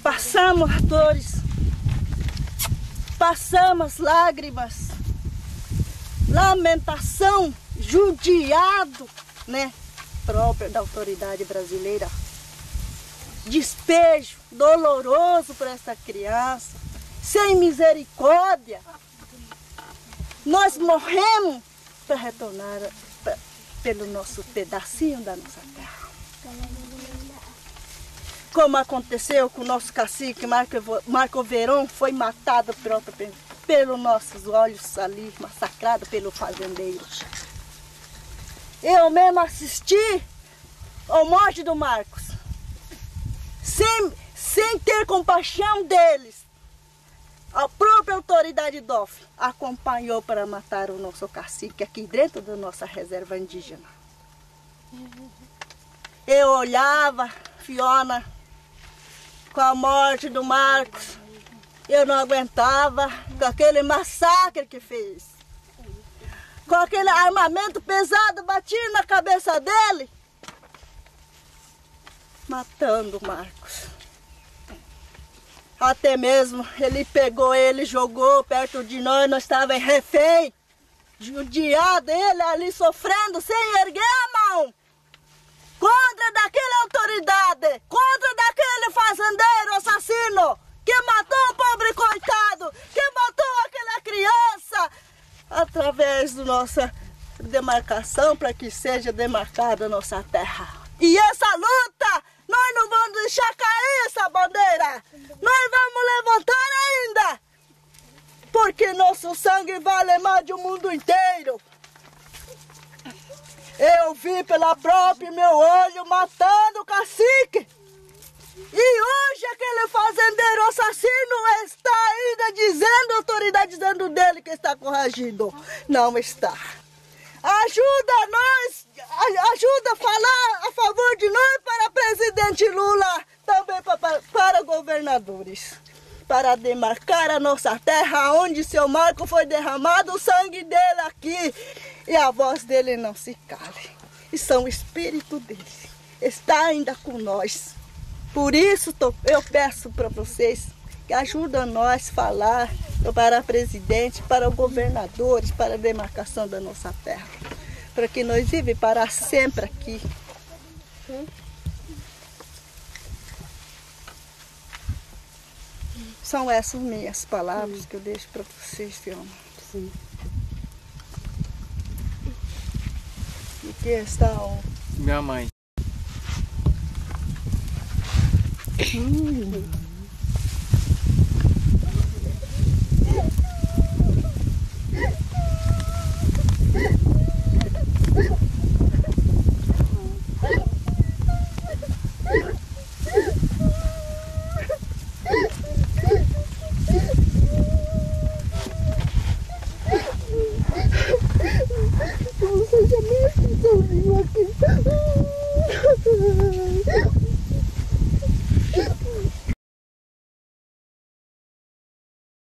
passamos dores, passamos lágrimas, lamentação, judiado, né? Própria da autoridade brasileira. Despejo doloroso para essa criança, sem misericórdia. Nós morremos para retornar pelo nosso pedacinho da nossa terra. Como aconteceu com o nosso cacique Marco Verón, foi matado pelos nossos olhos ali, massacrado pelo fazendeiro. Eu mesmo assisti à morte do Marcos, sem ter compaixão deles. A própria autoridade DOF acompanhou para matar o nosso cacique aqui dentro da nossa reserva indígena. Eu olhava, Fiona, com a morte do Marcos, eu não aguentava com aquele massacre que fez. Com aquele armamento pesado batido na cabeça dele, matando o Marcos. Até mesmo ele pegou ele, jogou perto de nós estávamos refém, judiado, ele ali sofrendo, sem erguer a mão, contra daquela autoridade, contra daquele fazendeiro assassino, que matou um pobre coitado, que matou aquela criança, através da nossa demarcação, para que seja demarcada a nossa terra. E essa luta, nós não vamos deixar cair essa bandeira. Nós vamos levantar ainda. Porque nosso sangue vale mais do mundo inteiro. Eu vi pela própria meu olho matando o cacique. E hoje aquele fazendeiro assassino está ainda dizendo, a autoridade dizendo dele que está corrigindo. Não está. Ajuda nós, ajuda a falar a favor de nós para presidente Lula, também para governadores, para demarcar a nossa terra onde seu Marco foi derramado o sangue dele aqui e a voz dele não se cale. E são espírito dele, está ainda com nós. Por isso eu peço para vocês que ajudem nós a falar para presidente, para governadores, para a demarcação da nossa terra, para que nós vivamos para sempre aqui. São essas minhas palavras que eu deixo para vocês, Fiona. Sim. E aqui está minha mãe. Você já me sozinho aqui.